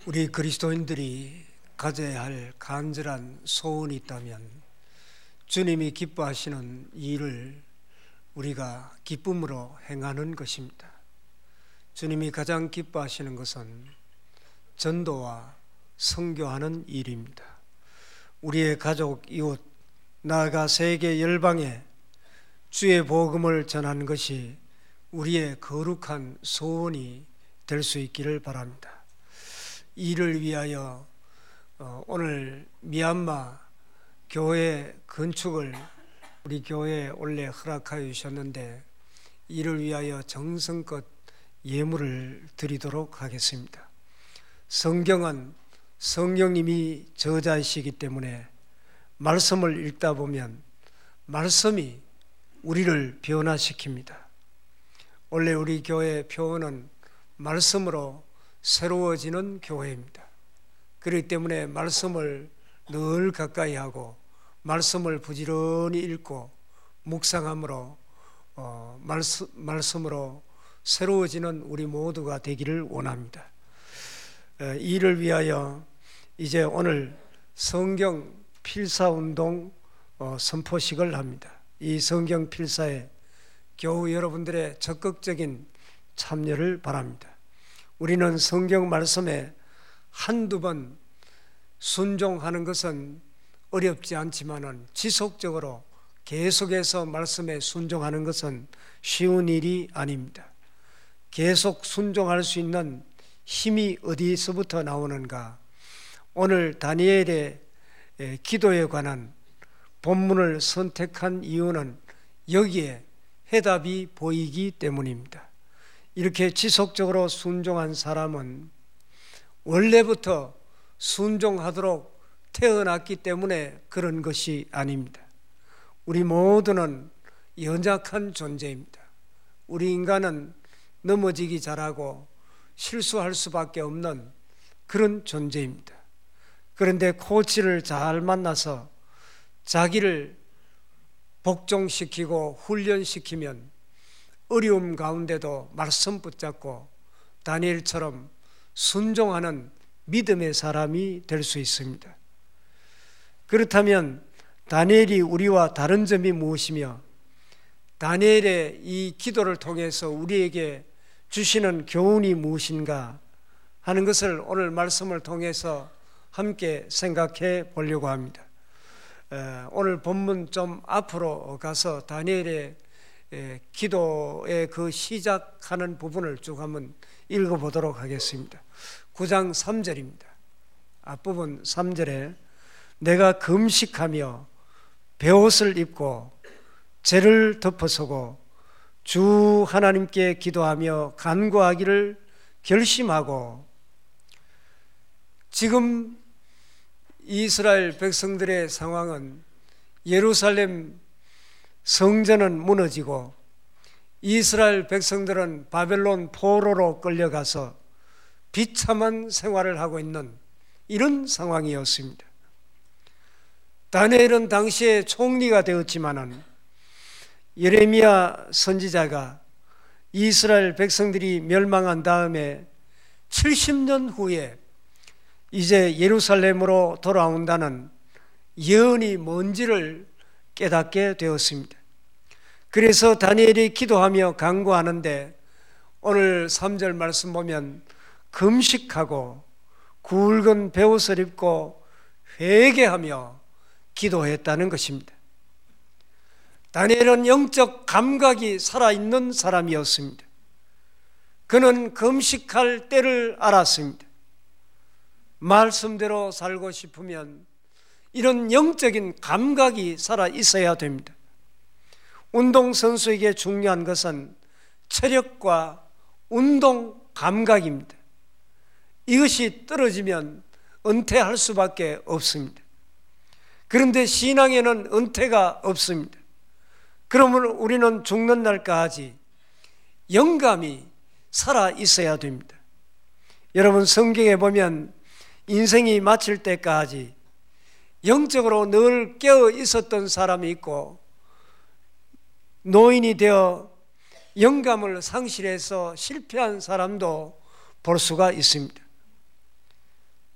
우리 그리스도인들이 가져야 할 간절한 소원이 있다면 주님이 기뻐하시는 일을 우리가 기쁨으로 행하는 것입니다. 주님이 가장 기뻐하시는 것은 전도와 선교하는 일입니다. 우리의 가족, 이웃, 나아가 세계 열방에 주의 복음을 전하는 것이 우리의 거룩한 소원이 될 수 있기를 바랍니다. 이를 위하여 오늘 미얀마 교회 건축을 우리 교회에 원래 허락하여 주셨는데 이를 위하여 정성껏 예물을 드리도록 하겠습니다. 성경은 성령님이 저자이시기 때문에 말씀을 읽다 보면 말씀이 우리를 변화시킵니다. 원래 우리 교회 표어는 말씀으로 새로워지는 교회입니다. 그렇기 때문에 말씀을 늘 가까이 하고 말씀을 부지런히 읽고 묵상함으로 말씀으로 새로워지는 우리 모두가 되기를 원합니다. 이를 위하여 이제 오늘 성경 필사운동 선포식을 합니다. 이 성경 필사에 교우 여러분들의 적극적인 참여를 바랍니다. 우리는 성경 말씀에 한두 번 순종하는 것은 어렵지 않지만은 지속적으로 계속해서 말씀에 순종하는 것은 쉬운 일이 아닙니다. 계속 순종할 수 있는 힘이 어디서부터 나오는가? 오늘 다니엘의 기도에 관한 본문을 선택한 이유는 여기에 해답이 보이기 때문입니다. 이렇게 지속적으로 순종한 사람은 원래부터 순종하도록 태어났기 때문에 그런 것이 아닙니다. 우리 모두는 연약한 존재입니다. 우리 인간은 넘어지기 잘하고 실수할 수밖에 없는 그런 존재입니다. 그런데 코치를 잘 만나서 자기를 복종시키고 훈련시키면 어려움 가운데도 말씀 붙잡고 다니엘처럼 순종하는 믿음의 사람이 될 수 있습니다. 그렇다면 다니엘이 우리와 다른 점이 무엇이며 다니엘의 이 기도를 통해서 우리에게 주시는 교훈이 무엇인가 하는 것을 오늘 말씀을 통해서 함께 생각해 보려고 합니다. 오늘 본문 좀 앞으로 가서 다니엘의 기도의 그 시작하는 부분을 쭉 한번 읽어보도록 하겠습니다. 9장 3절입니다. 앞부분 3절에 내가 금식하며 베옷을 입고 죄를 덮어서고 주 하나님께 기도하며 간구하기를 결심하고. 지금 이스라엘 백성들의 상황은 예루살렘 성전은 무너지고 이스라엘 백성들은 바벨론 포로로 끌려가서 비참한 생활을 하고 있는 이런 상황이었습니다. 다니엘은 당시에 총리가 되었지만은 예레미야 선지자가 이스라엘 백성들이 멸망한 다음에 70년 후에 이제 예루살렘으로 돌아온다는 예언이 뭔지를 깨닫게 되었습니다. 그래서 다니엘이 기도하며 간구하는데 오늘 3절 말씀 보면 금식하고 굵은 베옷을 입고 회개하며 기도했다는 것입니다. 다니엘은 영적 감각이 살아있는 사람이었습니다. 그는 금식할 때를 알았습니다. 말씀대로 살고 싶으면 이런 영적인 감각이 살아 있어야 됩니다. 운동선수에게 중요한 것은 체력과 운동 감각입니다. 이것이 떨어지면 은퇴할 수밖에 없습니다. 그런데 신앙에는 은퇴가 없습니다. 그러면 우리는 죽는 날까지 영감이 살아 있어야 됩니다. 여러분 성경에 보면 인생이 마칠 때까지 영적으로 늘 깨어 있었던 사람이 있고 노인이 되어 영감을 상실해서 실패한 사람도 볼 수가 있습니다.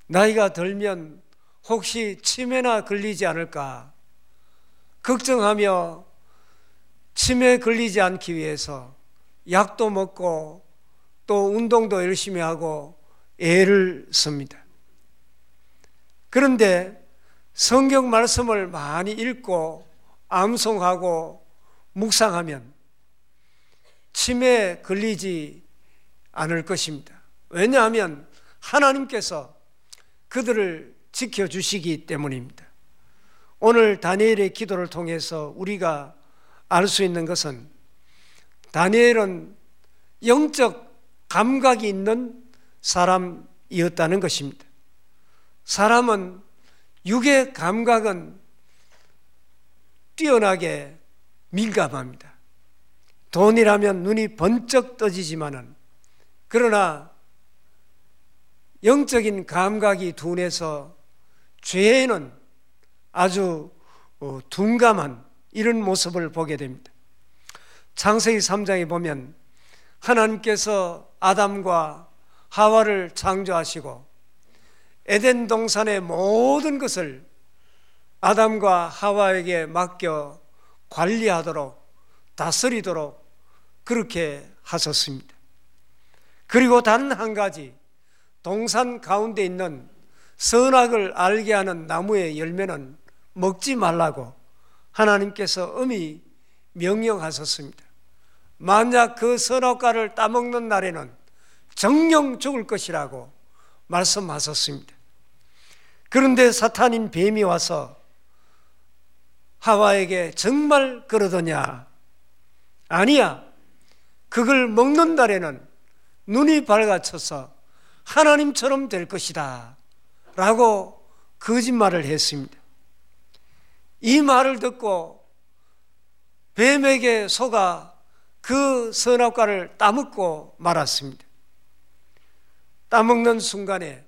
나이가 들면 혹시 치매나 걸리지 않을까 걱정하며 치매 걸리지 않기 위해서 약도 먹고 또 운동도 열심히 하고 애를 씁니다. 그런데 성경 말씀을 많이 읽고 암송하고 묵상하면 치매에 걸리지 않을 것입니다. 왜냐하면 하나님께서 그들을 지켜주시기 때문입니다. 오늘 다니엘의 기도를 통해서 우리가 알 수 있는 것은 다니엘은 영적 감각이 있는 사람이었다는 것입니다. 사람은 육의 감각은 뛰어나게 민감합니다. 돈이라면 눈이 번쩍 떠지지만은 그러나 영적인 감각이 둔해서 죄에는 아주 둔감한 이런 모습을 보게 됩니다. 창세기 3장에 보면 하나님께서 아담과 하와를 창조하시고 에덴 동산의 모든 것을 아담과 하와에게 맡겨 관리하도록 다스리도록 그렇게 하셨습니다. 그리고 단 한 가지, 동산 가운데 있는 선악을 알게 하는 나무의 열매는 먹지 말라고 하나님께서 엄히 명령하셨습니다. 만약 그 선악과를 따먹는 날에는 정령 죽을 것이라고 말씀하셨습니다. 그런데 사탄인 뱀이 와서 하와에게 정말 그러더냐? 아니야. 그걸 먹는 날에는 눈이 밝아져서 하나님처럼 될 것이다 라고 거짓말을 했습니다. 이 말을 듣고 뱀에게 속아 그 선악과를 따먹고 말았습니다. 따먹는 순간에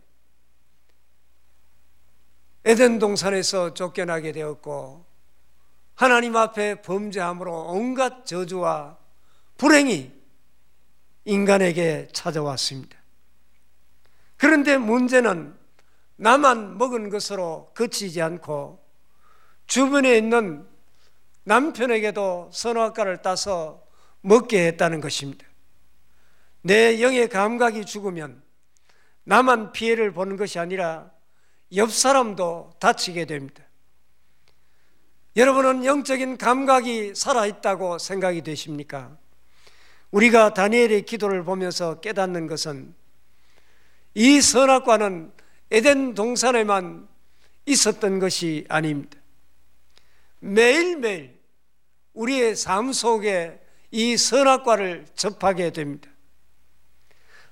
에덴 동산에서 쫓겨나게 되었고 하나님 앞에 범죄함으로 온갖 저주와 불행이 인간에게 찾아왔습니다. 그런데 문제는 나만 먹은 것으로 그치지 않고 주변에 있는 남편에게도 선악과를 따서 먹게 했다는 것입니다. 내 영의 감각이 죽으면 나만 피해를 보는 것이 아니라 옆 사람도 다치게 됩니다. 여러분은 영적인 감각이 살아있다고 생각이 되십니까? 우리가 다니엘의 기도를 보면서 깨닫는 것은 이 선악과는 에덴 동산에만 있었던 것이 아닙니다. 매일매일 우리의 삶 속에 이 선악과를 접하게 됩니다.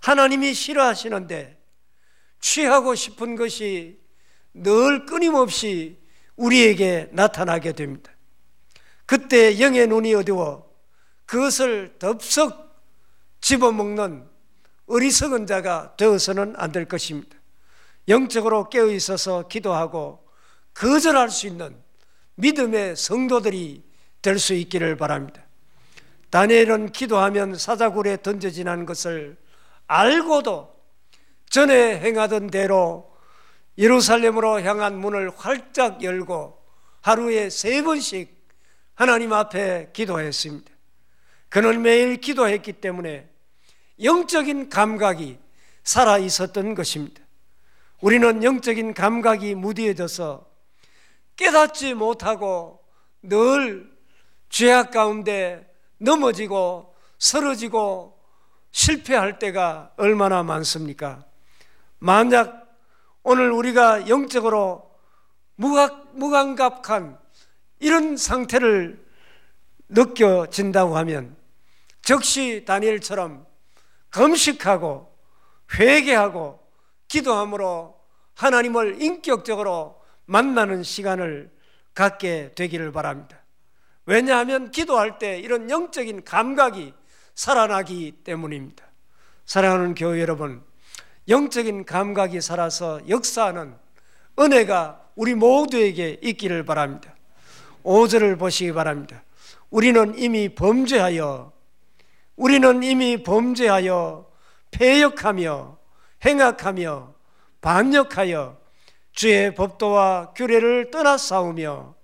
하나님이 싫어하시는데 취하고 싶은 것이 늘 끊임없이 우리에게 나타나게 됩니다. 그때 영의 눈이 어두워 그것을 덥석 집어먹는 어리석은 자가 되어서는 안 될 것입니다. 영적으로 깨어 있어서 기도하고 거절할 수 있는 믿음의 성도들이 될 수 있기를 바랍니다. 다니엘은 기도하면 사자굴에 던져지는 것을 알고도 전에 행하던 대로 예루살렘으로 향한 문을 활짝 열고 하루에 3번씩 하나님 앞에 기도했습니다. 그는 매일 기도했기 때문에 영적인 감각이 살아 있었던 것입니다. 우리는 영적인 감각이 무디해져서 깨닫지 못하고 늘 죄악 가운데 넘어지고 쓰러지고 실패할 때가 얼마나 많습니까? 만약 오늘 우리가 영적으로 무감각한 이런 상태를 느껴진다고 하면 즉시 다니엘처럼 금식하고 회개하고 기도함으로 하나님을 인격적으로 만나는 시간을 갖게 되기를 바랍니다. 왜냐하면 기도할 때 이런 영적인 감각이 살아나기 때문입니다. 사랑하는 교회 여러분, 영적인 감각이 살아서 역사하는 은혜가 우리 모두에게 있기를 바랍니다. 5절을 보시기 바랍니다. 우리는 이미 범죄하여 패역하며 행악하며 반역하여 주의 법도와 규례를 떠나 싸우며,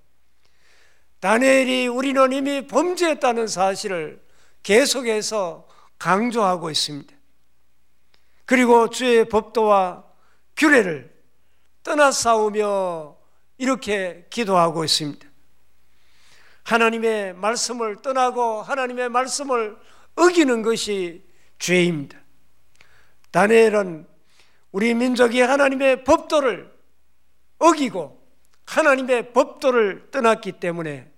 다니엘이 우리는 이미 범죄했다는 사실을 계속해서 강조하고 있습니다. 그리고 주의 법도와 규례를 떠나 싸우며 이렇게 기도하고 있습니다. 하나님의 말씀을 떠나고 하나님의 말씀을 어기는 것이 죄입니다. 다니엘은 우리 민족이 하나님의 법도를 어기고 하나님의 법도를 떠났기 때문에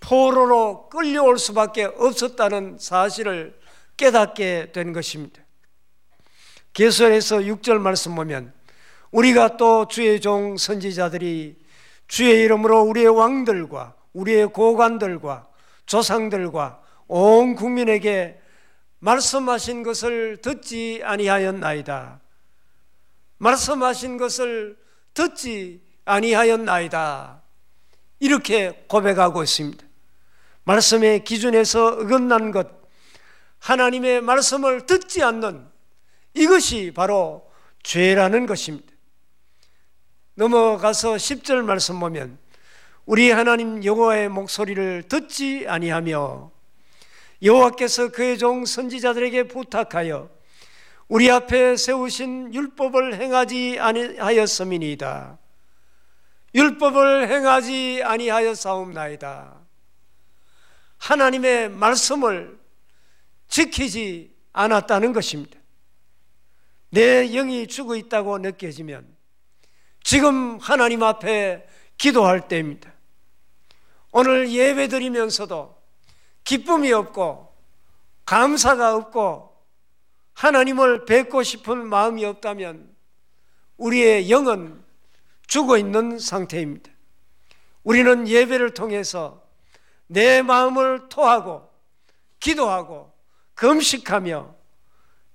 포로로 끌려올 수밖에 없었다는 사실을 깨닫게 된 것입니다. 계속해서 6절 말씀 보면, 우리가 또 주의 종 선지자들이 주의 이름으로 우리의 왕들과 우리의 고관들과 조상들과 온 국민에게 말씀하신 것을 듣지 아니하였나이다. 말씀하신 것을 듣지 아니하였나이다. 이렇게 고백하고 있습니다. 말씀의 기준에서 어긋난 것, 하나님의 말씀을 듣지 않는 이것이 바로 죄라는 것입니다. 넘어가서 10절 말씀 보면, 우리 하나님 여호와의 목소리를 듣지 아니하며 여호와께서 그의 종 선지자들에게 부탁하여 우리 앞에 세우신 율법을 행하지 아니하였음이니이다. 율법을 행하지 아니하였사옵나이다. 하나님의 말씀을 지키지 않았다는 것입니다. 내 영이 죽어 있다고 느껴지면 지금 하나님 앞에 기도할 때입니다. 오늘 예배 드리면서도 기쁨이 없고 감사가 없고 하나님을 뵙고 싶은 마음이 없다면 우리의 영은 죽어 있는 상태입니다. 우리는 예배를 통해서 내 마음을 토하고 기도하고 금식하며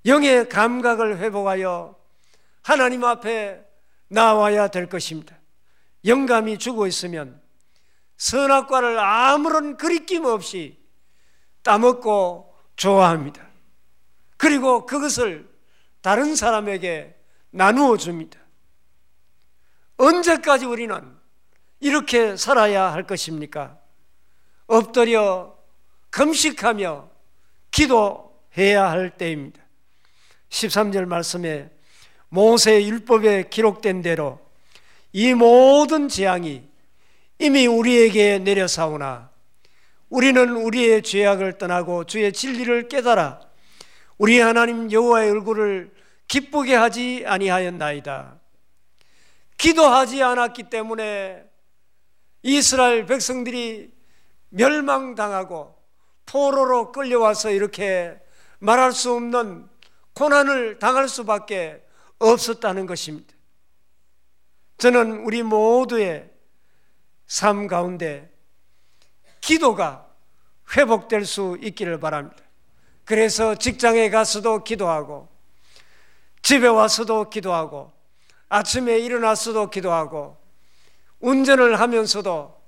영의 감각을 회복하여 하나님 앞에 나와야 될 것입니다. 영감이 죽어 있으면 선악과를 아무런 거리낌 없이 따먹고 좋아합니다. 그리고 그것을 다른 사람에게 나누어 줍니다. 언제까지 우리는 이렇게 살아야 할 것입니까? 엎드려 금식하며 기도해야 할 때입니다. 13절 말씀에 모세의 율법에 기록된 대로 이 모든 재앙이 이미 우리에게 내려사오나 우리는 우리의 죄악을 떠나고 주의 진리를 깨달아 우리 하나님 여호와의 얼굴을 기쁘게 하지 아니하였나이다. 기도하지 않았기 때문에 이스라엘 백성들이 멸망당하고 포로로 끌려와서 이렇게 말할 수 없는 고난을 당할 수밖에 없었다는 것입니다. 저는 우리 모두의 삶 가운데 기도가 회복될 수 있기를 바랍니다. 그래서 직장에 가서도 기도하고 집에 와서도 기도하고 아침에 일어나서도 기도하고 운전을 하면서도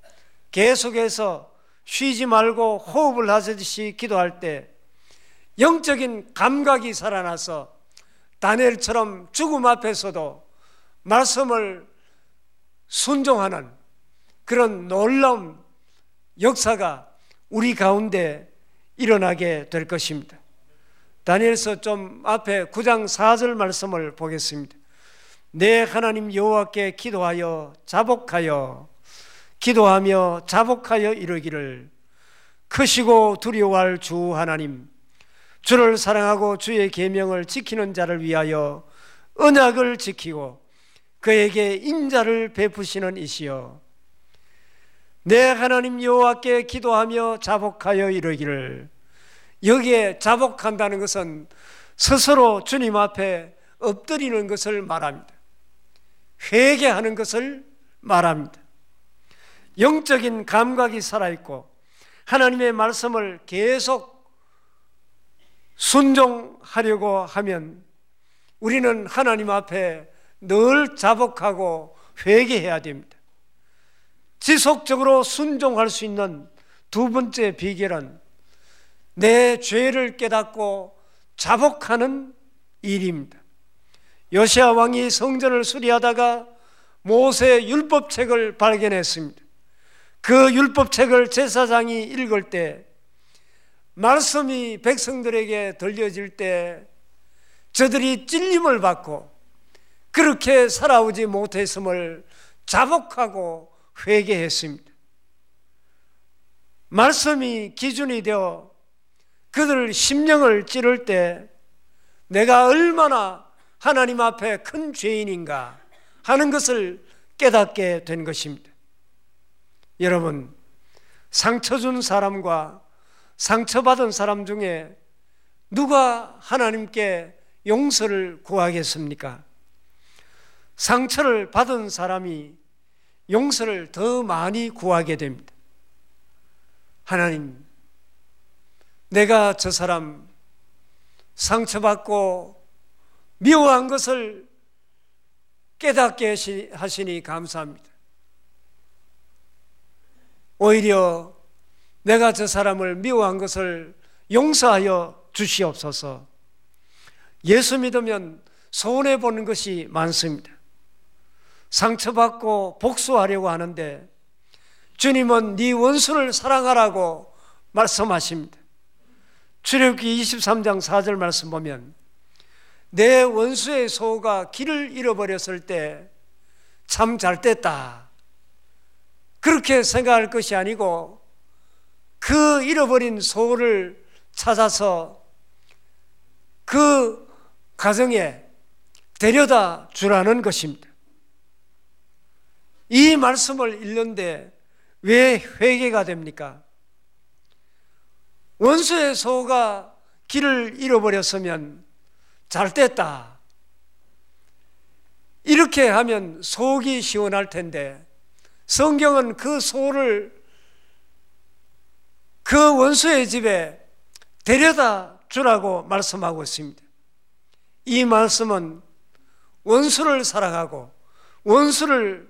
계속해서 쉬지 말고 호흡을 하듯이 기도할 때 영적인 감각이 살아나서 다니엘처럼 죽음 앞에서도 말씀을 순종하는 그런 놀라운 역사가 우리 가운데 일어나게 될 것입니다. 다니엘서 좀 앞에 9장 4절 말씀을 보겠습니다. 내 하나님 여호와께 기도하며 자복하여 이르기를 크시고 두려워할 주 하나님, 주를 사랑하고 주의 계명을 지키는 자를 위하여 언약을 지키고 그에게 인자를 베푸시는 이시여, 내 하나님 여호와께 기도하며 자복하여 이르기를. 여기에 자복한다는 것은 스스로 주님 앞에 엎드리는 것을 말합니다. 회개하는 것을 말합니다. 영적인 감각이 살아있고 하나님의 말씀을 계속 순종하려고 하면 우리는 하나님 앞에 늘 자복하고 회개해야 됩니다. 지속적으로 순종할 수 있는 두 번째 비결은 내 죄를 깨닫고 자복하는 일입니다. 요시야 왕이 성전을 수리하다가 모세 율법책을 발견했습니다. 그 율법책을 제사장이 읽을 때, 말씀이 백성들에게 들려질 때 저들이 찔림을 받고 그렇게 살아오지 못했음을 자복하고 회개했습니다. 말씀이 기준이 되어 그들 심령을 찌를 때 내가 얼마나 하나님 앞에 큰 죄인인가 하는 것을 깨닫게 된 것입니다. 여러분, 상처 준 사람과 상처받은 사람 중에 누가 하나님께 용서를 구하겠습니까? 상처를 받은 사람이 용서를 더 많이 구하게 됩니다. 하나님, 내가 저 사람 상처받고 미워한 것을 깨닫게 하시니 감사합니다. 오히려 내가 저 사람을 미워한 것을 용서하여 주시옵소서. 예수 믿으면 손해보는 것이 많습니다. 상처받고 복수하려고 하는데 주님은 네 원수를 사랑하라고 말씀하십니다. 출애굽기 23장 4절 말씀 보면 내 원수의 소가 길을 잃어버렸을 때 참 잘됐다 그렇게 생각할 것이 아니고 그 잃어버린 소를 찾아서 그 가정에 데려다 주라는 것입니다. 이 말씀을 읽는데 왜 회개가 됩니까? 원수의 소가 길을 잃어버렸으면 잘됐다 이렇게 하면 속이 시원할 텐데 성경은 그 소를 그 원수의 집에 데려다 주라고 말씀하고 있습니다. 이 말씀은 원수를 사랑하고 원수를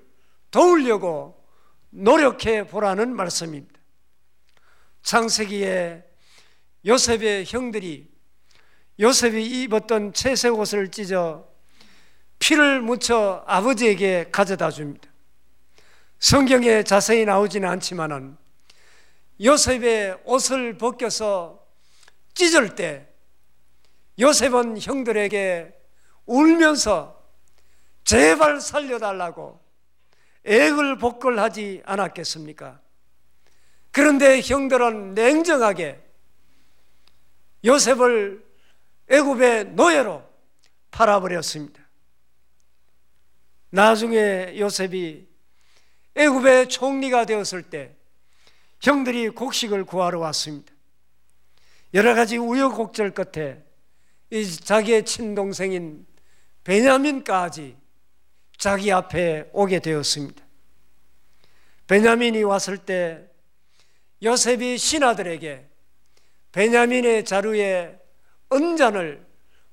도우려고 노력해 보라는 말씀입니다. 창세기에 요셉의 형들이 요셉이 입었던 채색 옷을 찢어 피를 묻혀 아버지에게 가져다 줍니다. 성경에 자세히 나오지는 않지만은 요셉의 옷을 벗겨서 찢을 때 요셉은 형들에게 울면서 제발 살려달라고 애걸복걸하지 않았겠습니까? 그런데 형들은 냉정하게 요셉을 애굽의 노예로 팔아버렸습니다. 나중에 요셉이 애굽의 총리가 되었을 때 형들이 곡식을 구하러 왔습니다. 여러 가지 우여곡절 끝에 자기의 친동생인 베냐민까지 자기 앞에 오게 되었습니다. 베냐민이 왔을 때 요셉이 신하들에게 베냐민의 자루에 은잔을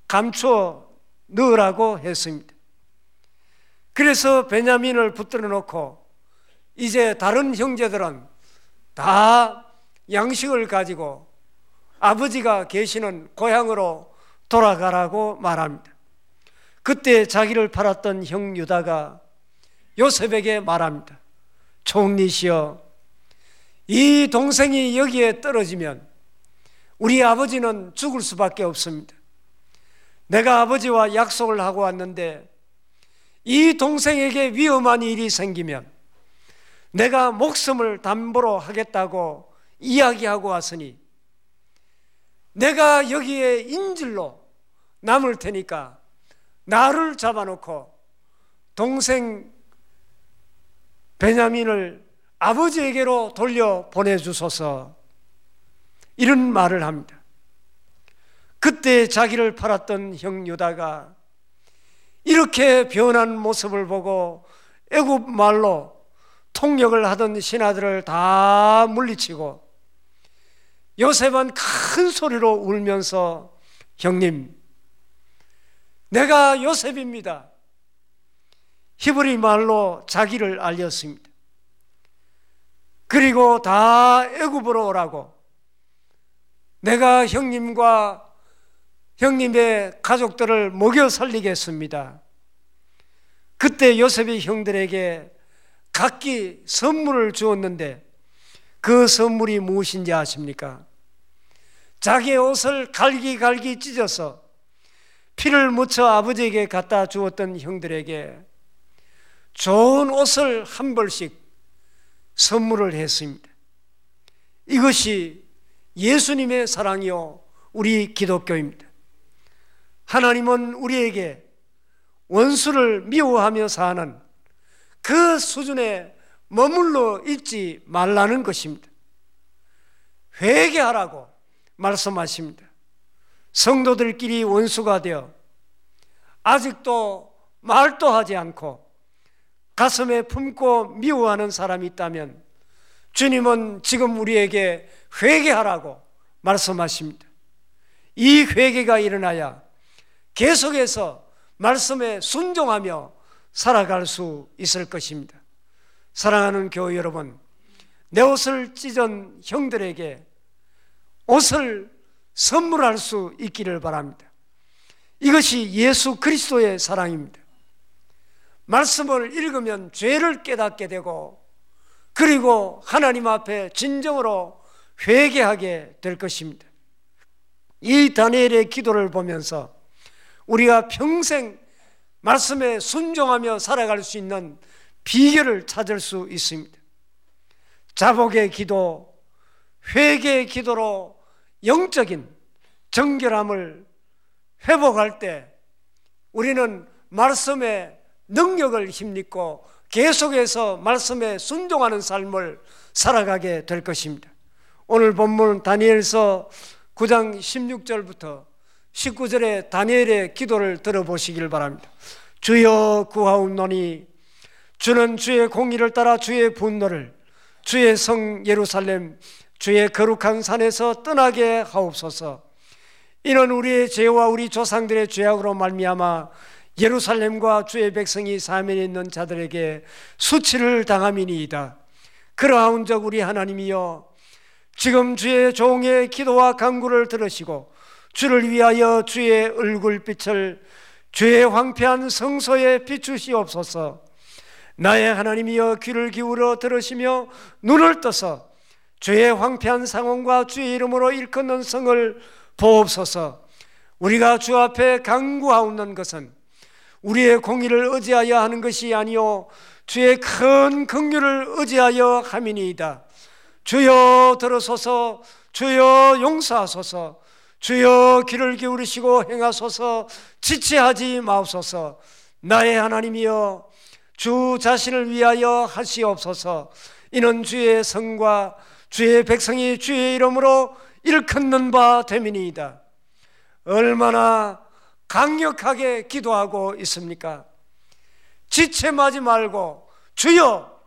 감추어 넣으라고 했습니다. 그래서 베냐민을 붙들어 놓고 이제 다른 형제들은 다 양식을 가지고 아버지가 계시는 고향으로 돌아가라고 말합니다. 그때 자기를 팔았던 형 유다가 요셉에게 말합니다. 총리시여, 이 동생이 여기에 떨어지면 우리 아버지는 죽을 수밖에 없습니다. 내가 아버지와 약속을 하고 왔는데 이 동생에게 위험한 일이 생기면 내가 목숨을 담보로 하겠다고 이야기하고 왔으니 내가 여기에 인질로 남을 테니까 나를 잡아놓고 동생 베냐민을 아버지에게로 돌려 보내주소서, 이런 말을 합니다. 그때 자기를 팔았던 형 유다가 이렇게 변한 모습을 보고 애굽 말로 통역을 하던 신하들을 다 물리치고 요셉은 큰 소리로 울면서 형님, 내가 요셉입니다. 히브리 말로 자기를 알렸습니다. 그리고 다 애굽으로 오라고, 내가 형님과 형님의 가족들을 먹여 살리겠습니다. 그때 요셉이 형들에게 각기 선물을 주었는데 그 선물이 무엇인지 아십니까? 자기의 옷을 갈기갈기 찢어서 피를 묻혀 아버지에게 갖다 주었던 형들에게 좋은 옷을 한 벌씩 선물을 했습니다. 이것이 예수님의 사랑이요 우리 기독교입니다. 하나님은 우리에게 원수를 미워하며 사는 그 수준에 머물러 있지 말라는 것입니다. 회개하라고 말씀하십니다. 성도들끼리 원수가 되어 아직도 말도 하지 않고 가슴에 품고 미워하는 사람이 있다면 주님은 지금 우리에게 회개하라고 말씀하십니다. 이 회개가 일어나야 계속해서 말씀에 순종하며 살아갈 수 있을 것입니다. 사랑하는 교회 여러분, 내 옷을 찢은 형들에게 옷을 선물할 수 있기를 바랍니다. 이것이 예수 그리스도의 사랑입니다. 말씀을 읽으면 죄를 깨닫게 되고 그리고 하나님 앞에 진정으로 회개하게 될 것입니다. 이 다니엘의 기도를 보면서 우리가 평생 말씀에 순종하며 살아갈 수 있는 비결을 찾을 수 있습니다. 자복의 기도, 회개의 기도로 영적인 정결함을 회복할 때 우리는 말씀의 능력을 힘입고 계속해서 말씀에 순종하는 삶을 살아가게 될 것입니다. 오늘 본문 다니엘서 9장 16절부터 19절의 다니엘의 기도를 들어보시길 바랍니다. 주여 구하옵노니 주는 주의 공의를 따라 주의 분노를 주의 성 예루살렘 주의 거룩한 산에서 떠나게 하옵소서. 이는 우리의 죄와 우리 조상들의 죄악으로 말미암아 예루살렘과 주의 백성이 사면에 있는 자들에게 수치를 당함이니이다. 그러하온즉 우리 하나님이여 지금 주의 종의 기도와 간구를 들으시고 주를 위하여 주의 얼굴빛을 주의 황폐한 성소에 비추시옵소서. 나의 하나님이여 귀를 기울여 들으시며 눈을 떠서 주의 황폐한 상원과 주의 이름으로 일컫는 성을 보옵소서. 우리가 주 앞에 간구하옵는 것은 우리의 공의를 의지하여 하는 것이 아니요 주의 큰 긍휼을 의지하여 함이니이다. 주여 들으소서. 주여 용서하소서. 주여 귀를 기울이시고 행하소서. 지체하지 마옵소서. 나의 하나님이여 주 자신을 위하여 하시옵소서. 이는 주의 성과 주의 백성이 주의 이름으로 일컫는 바 됨이니이다. 얼마나 강력하게 기도하고 있습니까? 지체하지 말고 주여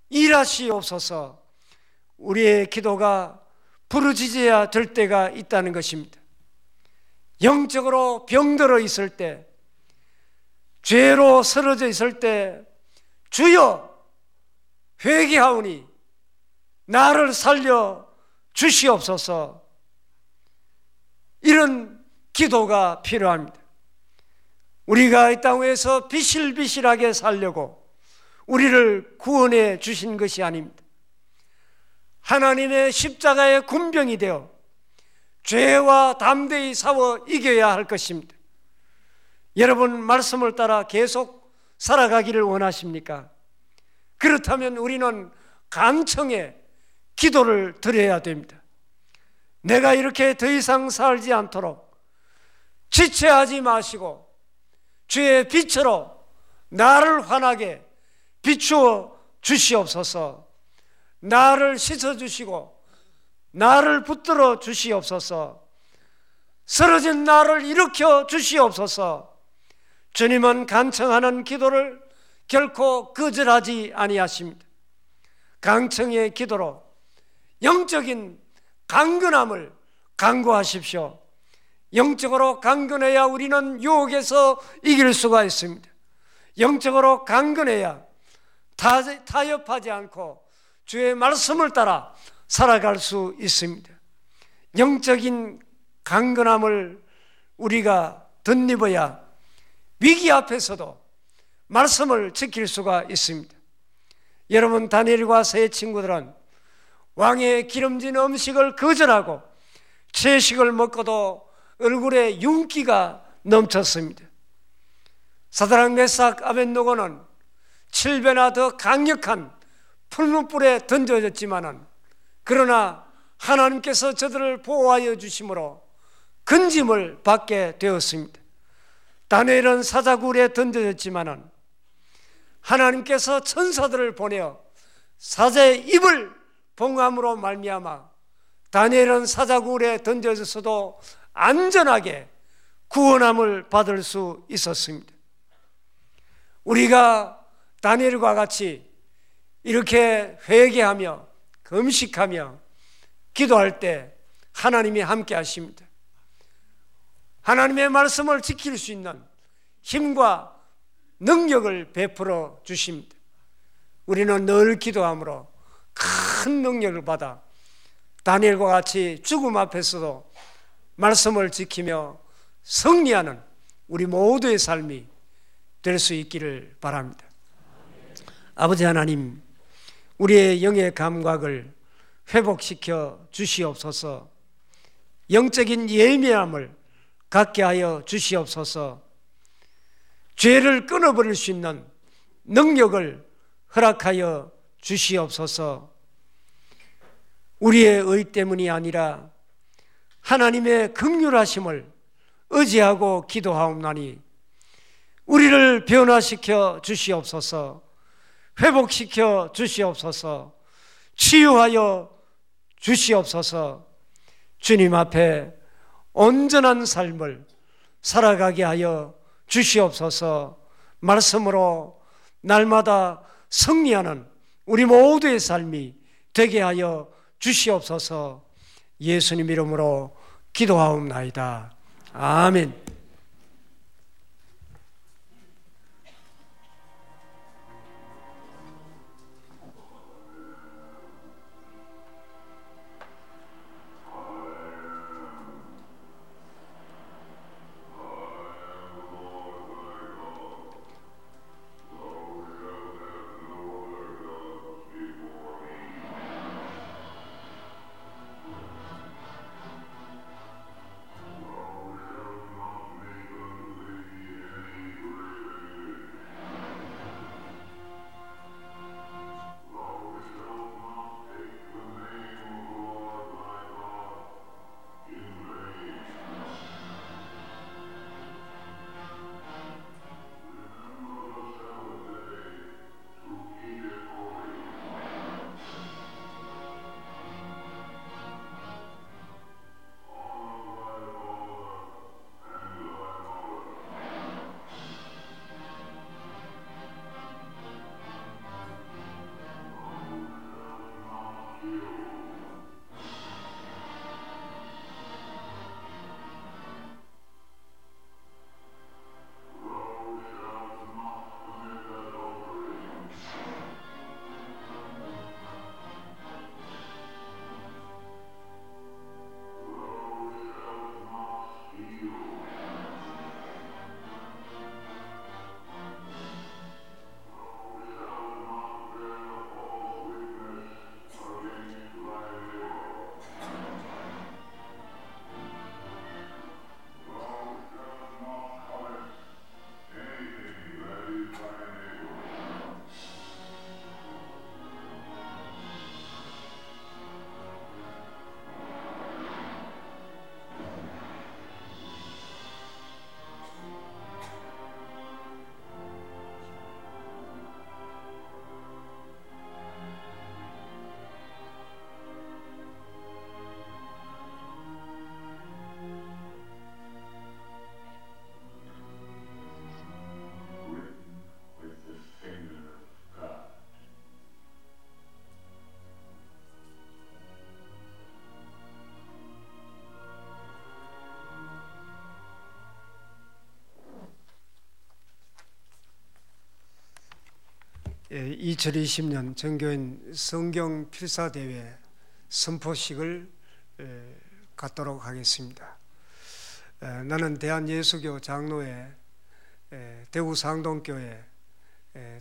일하시옵소서. 우리의 기도가 부르짖어야 될 때가 있다는 것입니다. 영적으로 병들어 있을 때, 죄로 쓰러져 있을 때 주여 회개하오니 나를 살려 주시옵소서. 이런 기도가 필요합니다. 우리가 이 땅에서 비실비실하게 살려고 우리를 구원해 주신 것이 아닙니다. 하나님의 십자가의 군병이 되어 죄와 담대히 싸워 이겨야 할 것입니다. 여러분 말씀을 따라 계속 살아가기를 원하십니까? 그렇다면 우리는 간청에 기도를 드려야 됩니다. 내가 이렇게 더 이상 살지 않도록 지체하지 마시고 주의 빛으로 나를 환하게 비추어 주시옵소서. 나를 씻어주시고 나를 붙들어 주시옵소서. 쓰러진 나를 일으켜 주시옵소서. 주님은 간청하는 기도를 결코 거절하지 아니하십니다. 간청의 기도로 영적인 강건함을 간구하십시오. 영적으로 강건해야 우리는 유혹에서 이길 수가 있습니다. 영적으로 강건해야 타협하지 않고 주의 말씀을 따라 살아갈 수 있습니다. 영적인 강건함을 우리가 덧입어야 위기 앞에서도 말씀을 지킬 수가 있습니다. 여러분, 다니엘과 세 친구들은 왕의 기름진 음식을 거절하고 채식을 먹고도 얼굴에 윤기가 넘쳤습니다. 사드락, 메삭, 아벳느고는 7배나 더 강력한 풀무불에 던져졌지만은 그러나 하나님께서 저들을 보호하여 주심으로 건짐을 받게 되었습니다. 다니엘은 사자굴에 던져졌지만은 하나님께서 천사들을 보내어 사자의 입을 봉함으로 말미암아 다니엘은 사자굴에 던져졌어도 안전하게 구원함을 받을 수 있었습니다. 우리가 다니엘과 같이 이렇게 회개하며 금식하며 기도할 때 하나님이 함께 하십니다. 하나님의 말씀을 지킬 수 있는 힘과 능력을 베풀어 주십니다. 우리는 늘 기도함으로 큰 능력을 받아 다니엘과 같이 죽음 앞에서도 말씀을 지키며 승리하는 우리 모두의 삶이 될 수 있기를 바랍니다. 아버지 하나님, 우리의 영의 감각을 회복시켜 주시옵소서. 영적인 예민함을 갖게 하여 주시옵소서. 죄를 끊어버릴 수 있는 능력을 허락하여 주시옵소서. 우리의 의 때문이 아니라 하나님의 긍휼하심을 의지하고 기도하옵나니 우리를 변화시켜 주시옵소서. 회복시켜 주시옵소서. 치유하여 주시옵소서. 주님 앞에 온전한 삶을 살아가게 하여 주시옵소서. 말씀으로 날마다 승리하는 우리 모두의 삶이 되게 하여 주시옵소서. 예수님 이름으로 기도하옵나이다. 아멘. 예, 2020년 전교인 성경 필사대회 선포식을 갖도록 하겠습니다. 나는 대한예수교 장로회 대구 상동교회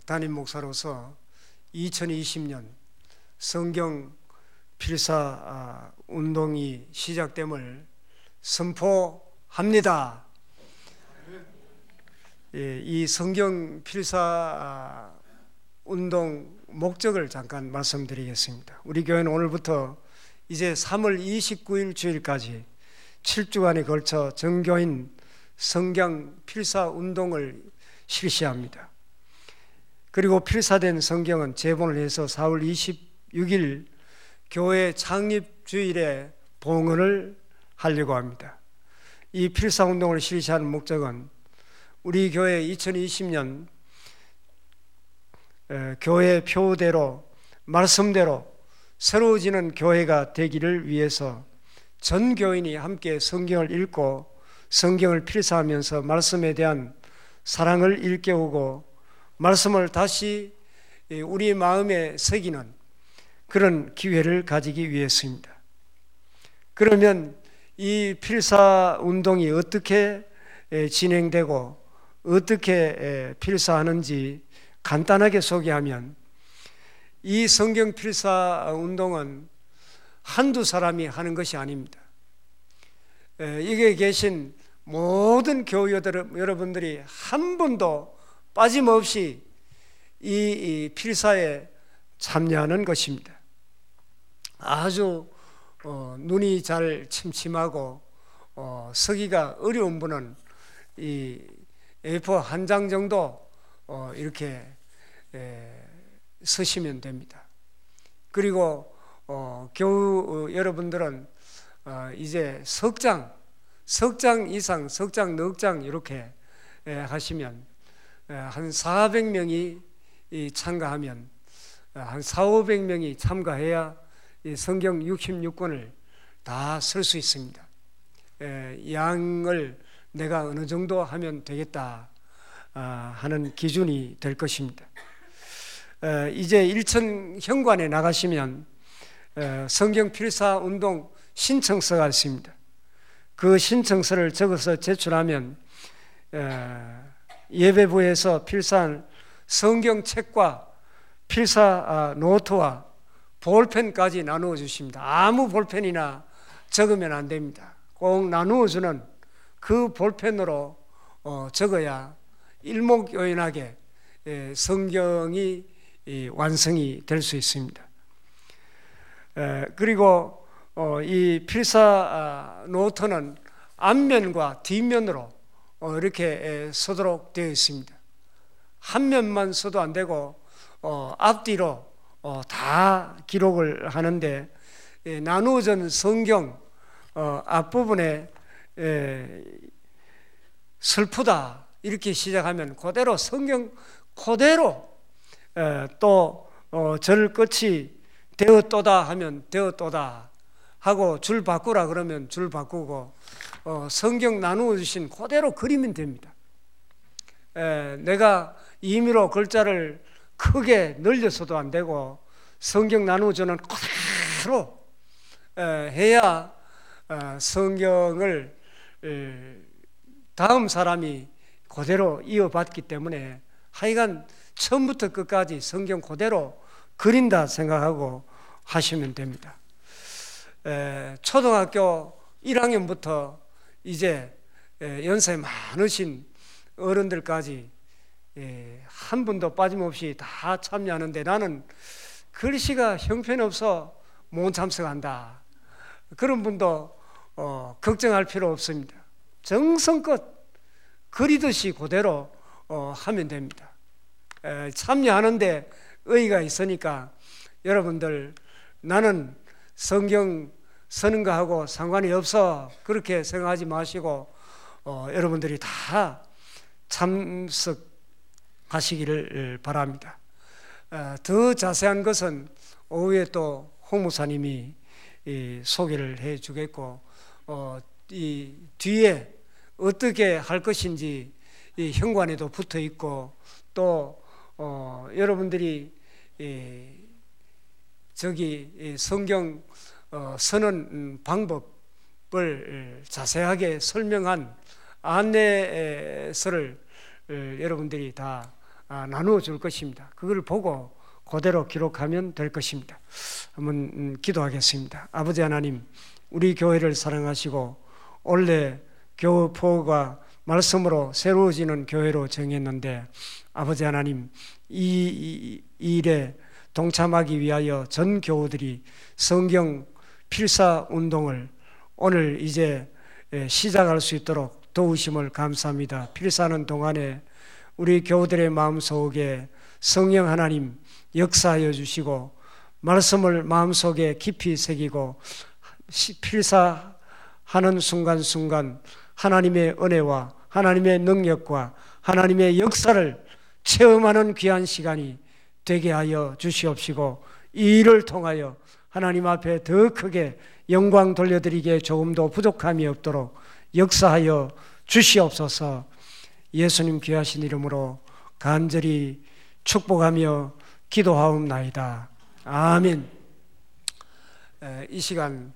담임 목사로서 2020년 성경 필사 운동이 시작됨을 선포합니다. 이 성경 필사 운동 목적을 잠깐 말씀드리겠습니다. 우리 교회는 오늘부터 이제 3월 29일 주일까지 7주간에 걸쳐 전교인 성경 필사 운동을 실시합니다. 그리고 필사된 성경은 제본을 해서 4월 26일 교회 창립 주일에 봉헌을 하려고 합니다. 이 필사 운동을 실시하는 목적은 우리 교회 2020년 교회 표대로 말씀대로 새로워지는 교회가 되기를 위해서 전 교인이 함께 성경을 읽고 성경을 필사하면서 말씀에 대한 사랑을 일깨우고 말씀을 다시 우리 마음에 새기는 그런 기회를 가지기 위해서입니다. 그러면 이 필사 운동이 어떻게 진행되고 어떻게 필사하는지 간단하게 소개하면, 이 성경 필사 운동은 한두 사람이 하는 것이 아닙니다. 여기에 계신 모든 교우 여러분들이 한 분도 빠짐없이 이 필사에 참여하는 것입니다. 아주 눈이 잘 침침하고 서기가 어려운 분은 이 A4 한 장 정도 이렇게 서시면 됩니다. 그리고 교우 여러분들은 이제 석 장 이상, 석 장, 넉 장 이렇게 하시면 한 400명이 참가하면 한 400~500명이 참가해야 성경 66권을 다 쓸 수 있습니다. 양을 내가 어느 정도 하면 되겠다 하는 기준이 될 것입니다. 이제 일천 현관에 나가시면 성경 필사 운동 신청서가 있습니다. 그 신청서를 적어서 제출하면 예배부에서 필사한 성경책과 필사 노트와 볼펜까지 나누어 주십니다. 아무 볼펜이나 적으면 안 됩니다. 꼭 나누어 주는 그 볼펜으로 적어야 일목요연하게 성경이 완성이 될 수 있습니다. 그리고 이 필사 노트는 앞면과 뒷면으로 이렇게 서도록 되어 있습니다. 한 면만 써도 안 되고 앞뒤로 다 기록을 하는데, 나누어진 성경 앞부분에 슬프다 이렇게 시작하면 그대로 성경 그대로 또 절 끝이 되었도다 하면 되었도다 하고 줄 바꾸라 그러면 줄 바꾸고 성경 나누어 주신 그대로 그리면 됩니다. 내가 임의로 글자를 크게 늘려서도 안 되고 성경 나누어 주는 그대로 해야 성경을 다음 사람이 그대로 이어받기 때문에 하여간 처음부터 끝까지 성경 그대로 그린다 생각하고 하시면 됩니다. 초등학교 1학년부터 이제 연세 많으신 어른들까지 한 분도 빠짐없이 다 참여하는데, 나는 글씨가 형편없어 못 참석한다 그런 분도 걱정할 필요 없습니다. 정성껏 그리듯이 그대로 하면 됩니다. 참여하는데 의의가 있으니까 여러분들 나는 성경 쓰는 거하고 상관이 없어 그렇게 생각하지 마시고 여러분들이 다 참석하시기를 바랍니다. 더 자세한 것은 오후에 또 홍 목사님이 소개를 해 주겠고, 이 뒤에 어떻게 할 것인지 이 현관에도 붙어 있고, 또 여러분들이 저기 성경 쓰는 방법 자세하게 설명한 안내서를 여러분들이 다 나누어 줄 것입니다. 그걸 보고 그대로 기록하면 될 것입니다. 한번 기도하겠습니다. 아버지 하나님, 우리 교회를 사랑하시고 원래 교포가 말씀으로 새로워지는 교회로 정했는데 아버지 하나님, 이 일에 동참하기 위하여 전 교우들이 성경 필사 운동을 오늘 이제 시작할 수 있도록 도우심을 감사합니다. 필사하는 동안에 우리 교우들의 마음속에 성령 하나님 역사하여 주시고 말씀을 마음속에 깊이 새기고 필사하는 순간순간 하나님의 은혜와 하나님의 능력과 하나님의 역사를 체험하는 귀한 시간이 되게 하여 주시옵시고 이 일을 통하여 하나님 앞에 더 크게 영광 돌려드리기에 조금도 부족함이 없도록 역사하여 주시옵소서. 예수님 귀하신 이름으로 간절히 축복하며 기도하옵나이다. 아멘. 이 시간